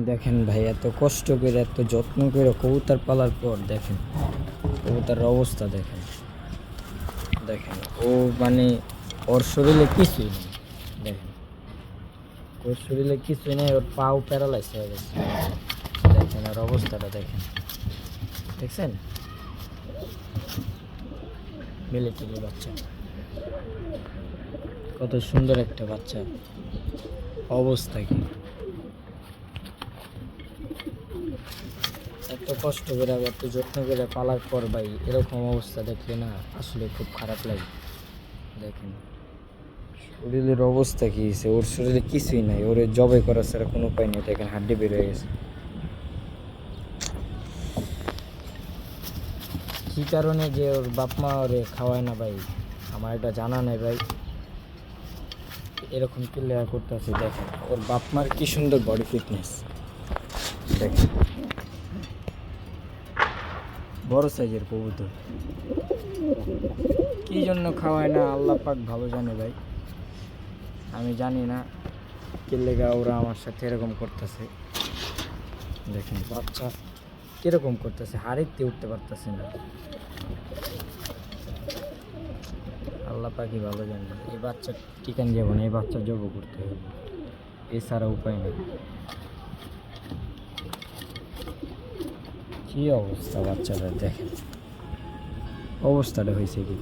দেখেন ভাই, এত কষ্ট করে এত যত্ন করে কবুতর পালার পর দেখেন কবুতরের অবস্থা দেখেন। দেখেন ও মানে ওর শরীরে কিছুই নেই। দেখেন ওর শরীরে কিছুই নেই, ওর পাও প্যারালাইজ হয়ে গেছে। দেখেন ওর অবস্থাটা দেখেন, দেখছেন? মিলিটারি বাচ্চা, কত সুন্দর একটা বাচ্চা, অবস্থা কি! এত কষ্ট করে এত যত্ন করে পালার পর ভাই এরকম অবস্থা দেখলে না আসলে খুব খারাপ লাগে। দেখেন শরীরের অবস্থা কি হয়েছে, ওর শরীরে কিছুই নাই, ওরে জবে করা ছাড়া কোনো উপায় নেই। দেখেন হাড্ডি বের হয়ে গেছে। কী কারণে যে ওর বাপ মা ওরে খাওয়ায় না ভাই আমার এটা জানা নেই ভাই। এরকম প্লেয়ার করতেছে। দেখেন ওর বাপ মার কি সুন্দর বডি ফিটনেস, দেখেন বড় সাইজের কবুতর, কি জন্য খাওয়ায় না আল্লাহ পাক ভালো জানে ভাই। আমি জানি না কি লেগা ওরা আমার সাথে এরকম করতেছে। দেখেন বাচ্চা কিরকম করতেছে, হাড়িতে উঠতে পারতেছে না। আল্লাহ পাকই ভালো জানে। এই বাচ্চা টিকান যাব না, এই বাচ্চা জব করতে হবে, এছাড়া উপায় নেই। কি অবস্থা বাচ্চাটার, দেখেন অবস্থাটা হয়েছে কি!